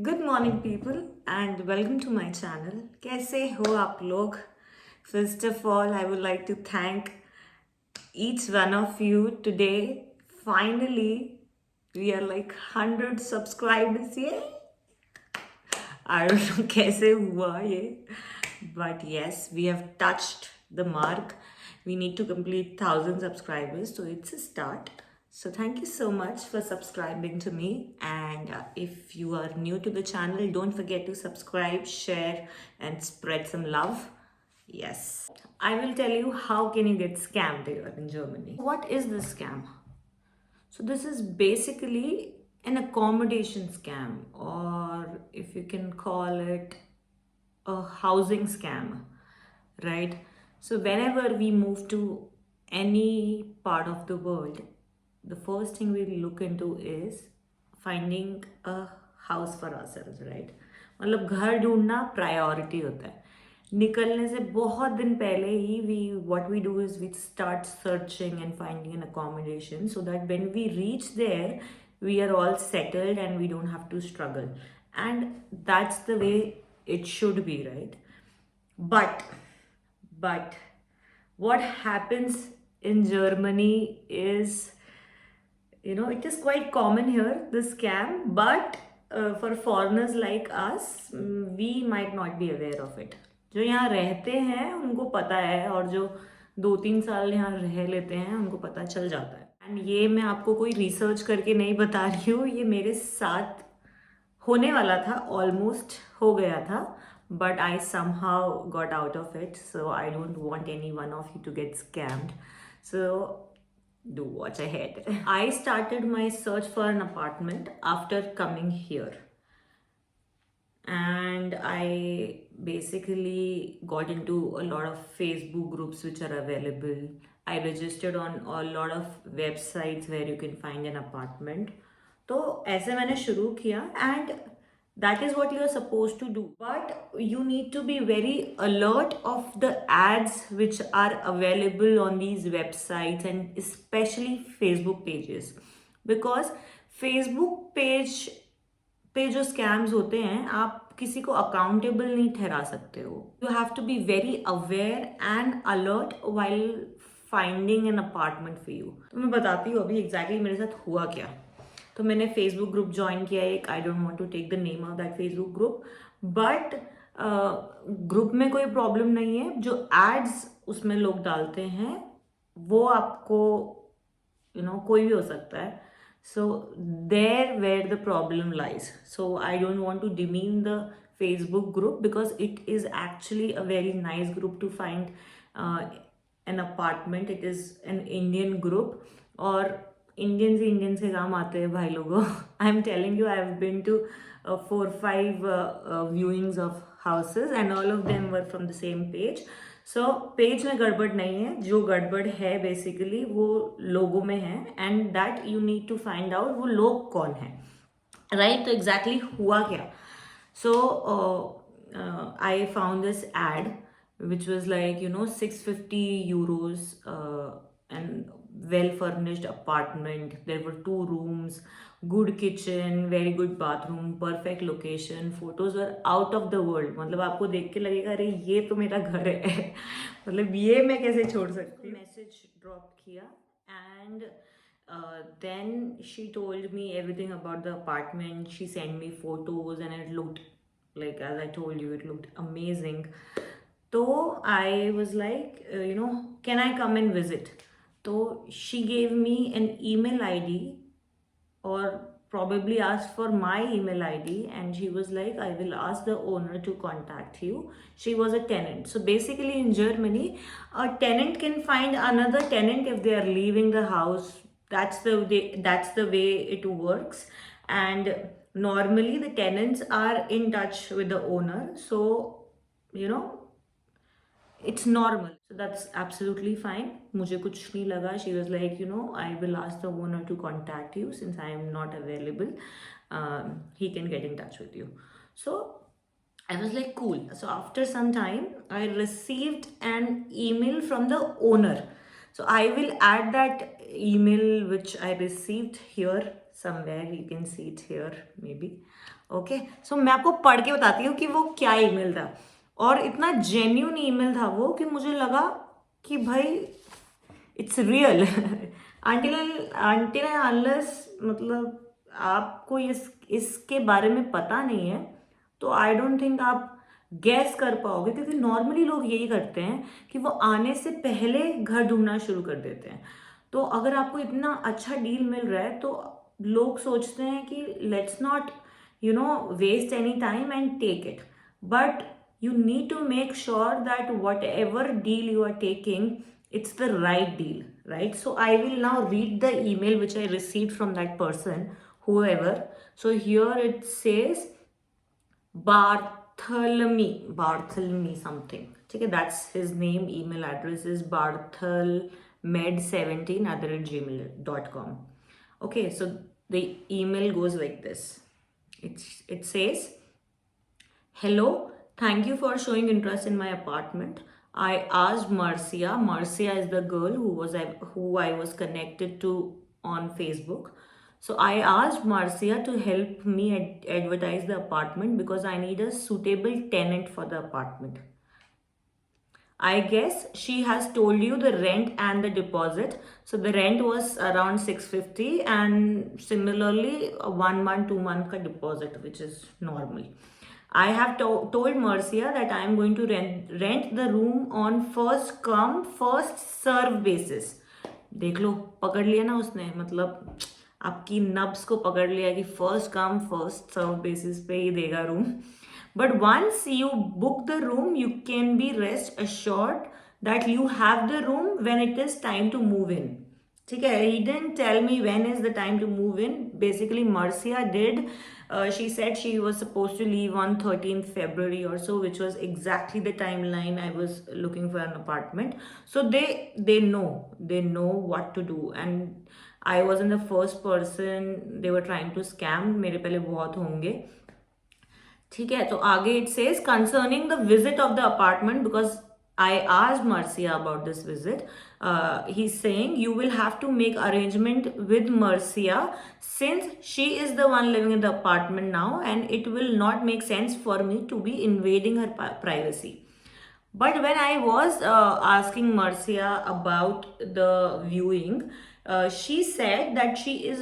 Good morning people and welcome to my channel. कैसे हो आप लोग? First of all I would like to thank each one of you today. Finally we are like 100 subscribers. Yay! I don't know कैसे हुआ ये, but yes, we have touched the mark. We need to complete 1,000 subscribers, so it's a start. So thank you so much for subscribing to me. And if you are new to the channel, don't forget to subscribe, share, and spread some love. Yes, I will tell you how can you get scammed here in Germany. What is this scam? So this is basically an accommodation scam, or if you can call it a housing scam, right? So whenever we move to any part of the world, the first thing we look into is finding a house for ourselves, right? मतलब घर ढूंढना priority होता है। निकलने से बहुत दिन पहले ही we what we do is we start searching and finding an accommodation so that when we reach there we are all settled and we don't have to struggle, and that's the way it should be, right? But what happens in Germany is, it is quite common here, the scam, but for foreigners like us, we might not be aware of it. जो यहाँ रहते हैं उनको पता है, और जो 2-3 साल यहाँ रह लेते हैं उनको पता चल जाता है। एंड ये मैं आपको कोई रिसर्च करके नहीं बता रही हूँ, ये मेरे साथ होने वाला था, ऑलमोस्ट हो गया था, but I somehow got out of it, so I don't want any one of you to get scammed. So do watch ahead. I started my search for an apartment after coming here, and I basically got into a lot of Facebook groups which are available. I registered on a lot of websites where you can find an apartment. तो ऐसे मैंने शुरू किया, and that is what you are supposed to do, but you need to be very alert of the ads which are available on these websites, and especially Facebook pages, because Facebook page पे जो scams होते हैं आप किसी को accountable नहीं ठहरा सकते हो. You have to be very aware and alert while finding an apartment for you. तो मैं बताती हूँ अभी एग्जैक्टली मेरे साथ हुआ क्या. तो मैंने फेसबुक ग्रुप ज्वाइन किया एक, I don't want to take the name of that Facebook group, but group में कोई प्रॉब्लम नहीं है. जो एड्स उसमें लोग डालते हैं वो आपको कोई भी हो सकता है. So there where the problem lies. So I don't want to demean the Facebook group, because it is actually a very nice group to find an apartment. It is an Indian group, और Indians ही Indians के काम आते हैं भाई लोगों. I'm telling you, I have been to 4-5 viewings of houses, and all of them were from the same page. So page में गड़बड़ नहीं है, जो गड़बड़ है बेसिकली वो लोगों में है, and that you need to find out वो लोग कौन है, राइट? तो एग्जैक्टली हुआ क्या. So I found this ad which was like 650 euros, and well furnished apartment. There were 2 rooms, good kitchen, very good bathroom, perfect location. Photos were out of the world. मतलब आपको देख के लगेगा अरे ये तो मेरा घर है. मतलब ये मैं कैसे छोड़ सकती हूँ. मैसेज ड्रॉप किया, and then she told me everything about the apartment. She sent me photos, and it looked like, as I told you, it looked amazing. So I was like, can I come and visit? So she gave me an email ID, or probably asked for my email ID, and she was like, I will ask the owner to contact you. She was a tenant. So basically in Germany, a tenant can find another tenant if they are leaving the house. That's the way it works. And normally the tenants are in touch with the owner. So, it's normal. So that's absolutely fine. मुझे कुछ नहीं लगा. She was like, I will ask the owner to contact you since I am not available. He can get in touch with you. So I was like, cool. So after some time, I received an email from the owner. So I will add that email which I received here somewhere. You can see it here maybe. Okay, so मैं आपको पढ़ के बताती हूँ कि वो क्या email था, और इतना जेन्यून ईमेल था वो कि मुझे लगा कि भाई इट्स रियल। अनटिल अनलेस मतलब आपको इसके बारे में पता नहीं है तो आई डोंट थिंक आप गैस कर पाओगे, क्योंकि नॉर्मली लोग यही करते हैं कि वो आने से पहले घर ढूंढना शुरू कर देते हैं। तो अगर आपको इतना अच्छा डील मिल रहा है तो लोग सोचते हैं कि let's not waste any time and take it, but you need to make sure that whatever deal you are taking, it's the right deal, right? So I will now read the email which I received from that person, whoever. So here it says Bartholomew something. Okay, that's his name. Email address is barthelmed17@gmail.com. Okay, so the email goes like this. It says, hello, thank you for showing interest in my apartment. I asked Marcia. Marcia is the girl who I was connected to on Facebook. So I asked Marcia to help me advertise the apartment because I need a suitable tenant for the apartment. I guess she has told you the rent and the deposit. So the rent was around 650, and similarly 1 month, 2 month ka deposit, which is normal. I have told Marcia that I am going to rent the room on first come first serve basis. देख लो, पकड़ लिया ना उसने, मतलब आपकी नब्स को पकड़ लिया कि first come first serve basis पे ही देगा room. But once you book the room, you can be rest assured that you have the room when it is time to move in. ठीक है, he didn't tell me when is the time to move in. Basically, Marcia did. She said she was supposed to leave on 13th February or so, which was exactly the timeline I was looking for an apartment. So they know what to do, and I wasn't the first person they were trying to scam. मेरे पहले बहुत होंगे. ठीक है, तो आगे it says concerning the visit of the apartment, because I asked Marcia about this visit. He's saying you will have to make arrangement with Marcia since she is the one living in the apartment now, and it will not make sense for me to be invading her privacy. But when I was asking Marcia about the viewing, she said that she is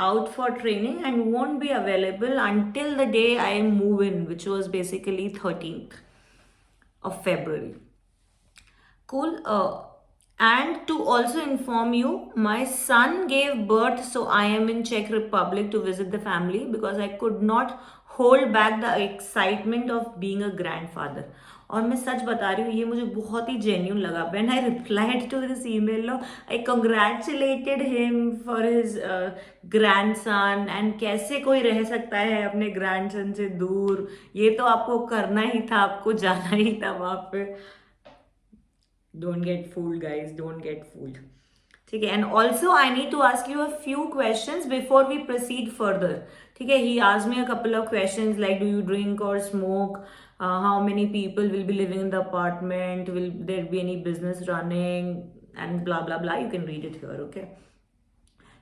out for training and won't be available until the day I move in, which was basically 13th of February. Cool. And to also inform you, my son gave birth, so I am in Czech Republic to visit the family because I could not hold back the excitement of being a grandfather. और मैं सच बता रही हूँ, ये मुझे बहुत ही genuine लगा. When I replied to this email, I congratulated him for his grandson. And कैसे कोई रह सकता है अपने ग्रैंडसन से दूर, ये तो आपको करना ही था, आपको जाना ही था वहाँ पे. Don't get fooled, guys. Don't get fooled. ठीक है, and also I need to ask you a few questions before we proceed further. ठीक है, he asked me a couple of questions like, do you drink or smoke? How many people will be living in the apartment? Will there be any business running? And blah blah blah. You can read it here, okay?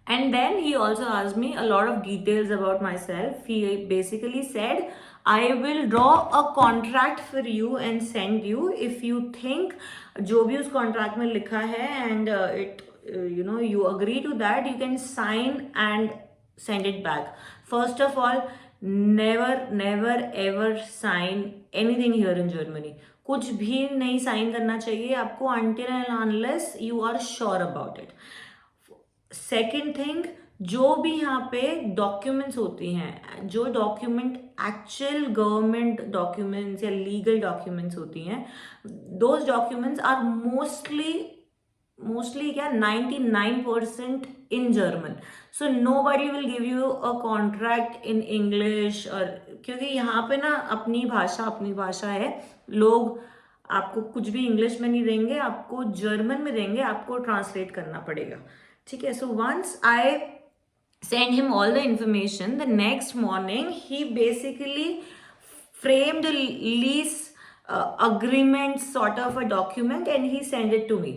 And then he also asked me a lot of details about myself. He basically said, I will draw a contract for you and send you if you think जो भी उस contract में लिखा है and you agree to that, you can sign and send it back. First of all, never ever sign anything here in Germany. कुछ भी नहीं sign करना चाहिए आपको until and unless you are sure about it. Second thing, जो भी यहाँ पे डॉक्यूमेंट्स होती हैं, जो डॉक्यूमेंट एक्चुअल गवर्नमेंट डॉक्यूमेंट्स या लीगल डॉक्यूमेंट्स होती हैं, दोज डॉक्यूमेंट्स आर मोस्टली क्या 99% in German. So nobody will give you a contract in English, और क्योंकि यहाँ पे ना अपनी भाषा है. लोग आपको कुछ भी इंग्लिश में नहीं देंगे, आपको जर्मन में देंगे, आपको ट्रांसलेट करना पड़ेगा. ठीक है, so once I send him all the information, the next morning he basically framed a lease agreement sort of a document and he sent it to me.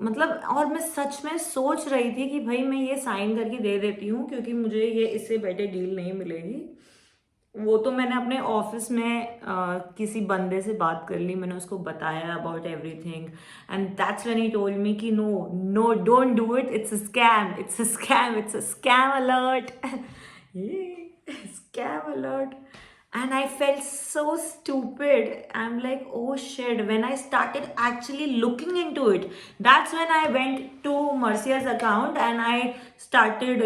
मतलब, और मैं सच में सोच रही थी कि भाई मैं ये साइन करके दे देती हूँ क्योंकि मुझे ये इससे बेटर डील नहीं मिलेगी. वो तो मैंने अपने ऑफिस में किसी बंदे से बात कर ली, मैंने उसको बताया about everything, and that's when he told me कि no no don't do it, it's a scam, it's a scam, it's a scam alert. ये scam alert. And I felt so stupid. I'm like, oh shit. When I started actually looking into it, that's when I went to Marcia's account and I started,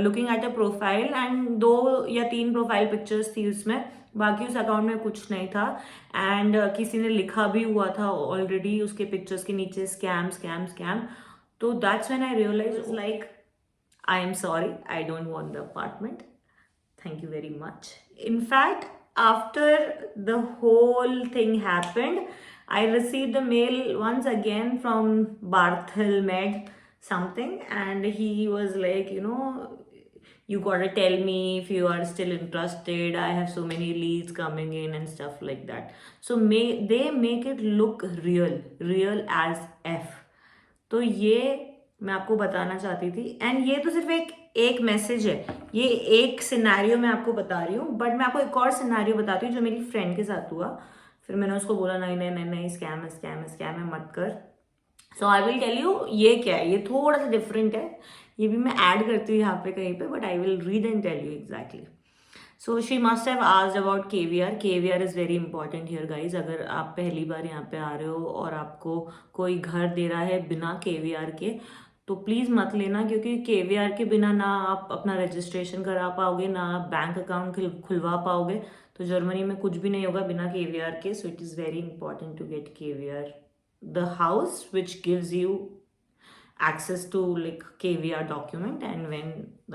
looking at a profile, and दो या तीन profile pictures थी उसमें, बाकी उस account में कुछ नहीं था। एंड किसी ने लिखा भी हुआ था ऑलरेडी उसके पिक्चर्स के नीचे, स्कैम स्कैम स्कैम। तो that's when I realize like, I am sorry, I don't want the apartment. Thank you very much. In fact, after the whole thing happened, I received the mail once again from Barthel Med something, and he was like, you gotta tell me if you are still interested. I have so many leads coming in and stuff like that. So they make it look real, real as F. तो ये मैं आपको बताना चाहती थी, and ये तो सिर्फ एक एक मैसेज है, ये एक सिनेरियो मैं आपको बता रही हूँ, बट मैं आपको एक और सिनेरियो बताती हूँ जो मेरी फ्रेंड के साथ हुआ। फिर मैंने उसको बोला नहीं नहीं नहीं नहीं, स्कैम है स्कैम है स्कैम है, मत कर। सो आई विल टेल यू ये क्या है, ये थोड़ा सा डिफरेंट है, ये भी मैं ऐड करती हूँ यहाँ पे कहीं पे, but I will read and tell you exactly. So she must have asked about KVR. KVR is very important here guys. अगर आप पहली बार यहाँ पे आ रहे हो और आपको कोई घर दे रहा है बिना केवीआर के, तो प्लीज़ मत लेना, क्योंकि केवीआर के बिना ना आप अपना रजिस्ट्रेशन करा पाओगे, ना आप बैंक अकाउंट खुलवा पाओगे। तो जर्मनी में कुछ भी नहीं होगा बिना केवीआर के। So it is very important to get KVR, the house which gives you access to like KVR document, and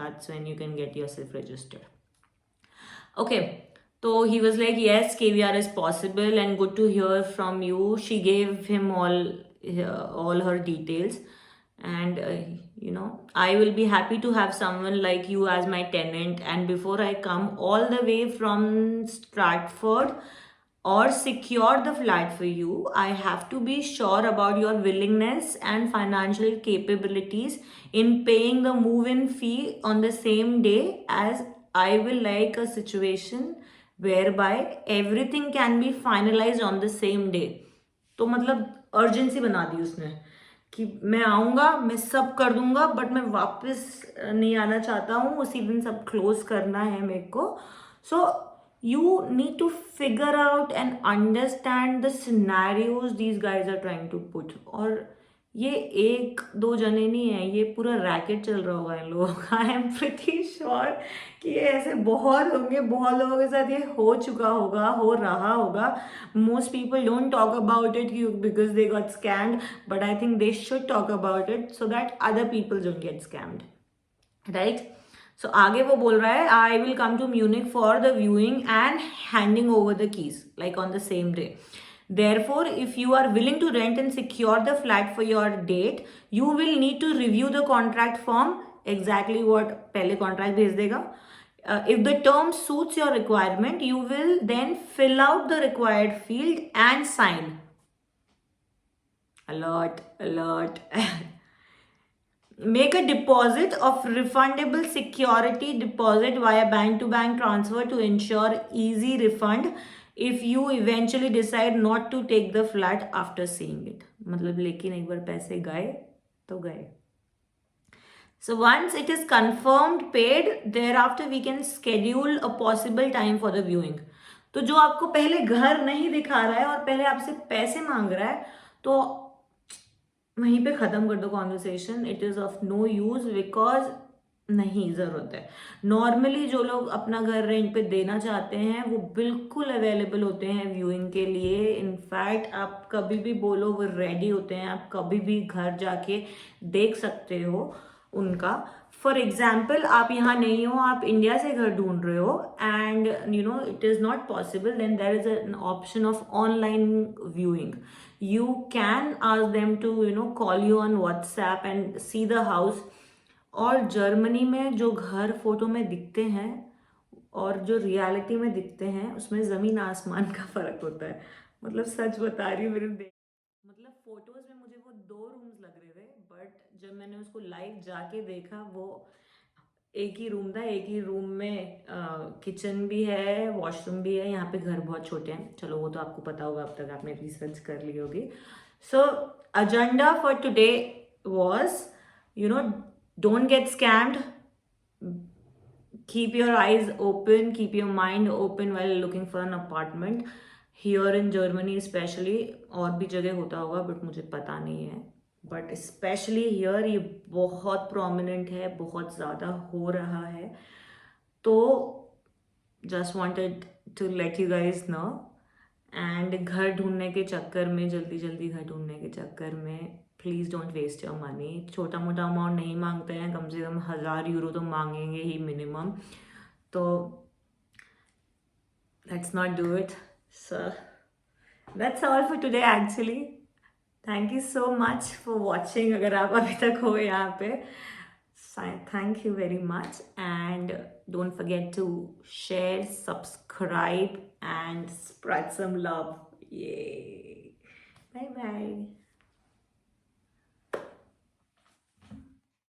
that's when you can get yourself registered. Okay, so he was like, yes, KVR is possible and good to hear from you. She gave him all her details, and I will be happy to have someone like you as my tenant. And before I come all the way from Stratford or secure the flat for you, I have to be sure about your willingness and financial capabilities in paying the move in fee on the same day, as I will like a situation whereby everything can be finalized on the same day. तो मतलब urgency बना दी उसने कि मैं आऊँगा, मैं सब कर दूंगा, बट मैं वापस नहीं आना चाहता हूँ, उसी दिन सब क्लोज करना है मेरे को। सो you need to figure out and understand the scenarios these guys are trying to put. और ये एक दो जने नहीं है, ये पूरा रैकेट चल रहा होगा इन लोगों का। आई एम प्रिटी श्योर कि ये ऐसे बहुत होंगे, बहुत लोगों के साथ ये हो चुका होगा, हो रहा होगा। Most people don't talk about it because they got scammed, but I think they should talk about it so that other people don't get scammed, right. So आगे वो बोल रहा है, I will come to Munich for the viewing and handing over the keys like on the same day. Therefore, if you are willing to rent and secure the flat for your date, you will need to review the contract form. Exactly what पहले contract भेज देगा. If the term suits your requirement, you will then fill out the required field and sign. Alert, alert. Make a deposit of refundable security deposit via bank to bank transfer to ensure easy refund if you eventually decide not to take the flat after seeing it. मतलब लेकिन एक बार पैसे गए तो गए. So once it is confirmed paid, thereafter we can schedule a possible time for the viewing. तो जो आपको पहले घर नहीं दिखा रहा है और पहले आपसे पैसे मांग रहा है, तो वहीं पे ख़त्म कर दो conversation. It is of no use, because नहीं ज़रूरत है. नॉर्मली जो लोग अपना घर रेंट पे देना चाहते हैं वो बिल्कुल अवेलेबल होते हैं व्यूइंग के लिए. इनफैक्ट आप कभी भी बोलो वो रेडी होते हैं, आप कभी भी घर जाके देख सकते हो उनका. फॉर एग्जाम्पल, आप यहाँ नहीं हो, आप इंडिया से घर ढूंढ रहे हो and it is not possible, then there is an option of online viewing. You can ask them to call you on WhatsApp and see the house. और जर्मनी में जो घर फोटो में दिखते हैं और जो रियलिटी में दिखते हैं उसमें ज़मीन आसमान का फ़र्क होता है. मतलब सच बता रही हूँ, मेरे मतलब फोटोज में मुझे वो 2 रूम्स लग रहे थे, बट जब मैंने उसको लाइव जाके देखा, वो एक ही रूम था, एक ही रूम में किचन भी है, वॉशरूम भी है। यहाँ पे घर बहुत छोटे हैं, चलो वो तो आपको पता होगा, अब तक आपने रिसर्च कर ली होगी। सो agenda for today was, you know, don't get scammed. Keep your eyes open, keep your mind open while looking for an apartment. Here in Germany especially, और भी जगह होता होगा बट मुझे पता नहीं है, बट स्पेशली हियर ये बहुत प्रोमिनेंट है, बहुत ज़्यादा हो रहा है। तो just wanted to let you guys know. And घर ढूंढने के चक्कर में, जल्दी जल्दी घर ढूंढने के चक्कर में, please don't waste your money. छोटा मोटा अमाउंट नहीं मांगते हैं, कम से कम 1000 यूरो तो मांगेंगे ही मिनिमम। तो let's not do it. So that's all for today actually. Thank you so much for watching, अगर आप अभी तक हो यहाँ पे। Thank you very much, and don't forget to share, subscribe, and spread some love. Yay! Bye bye.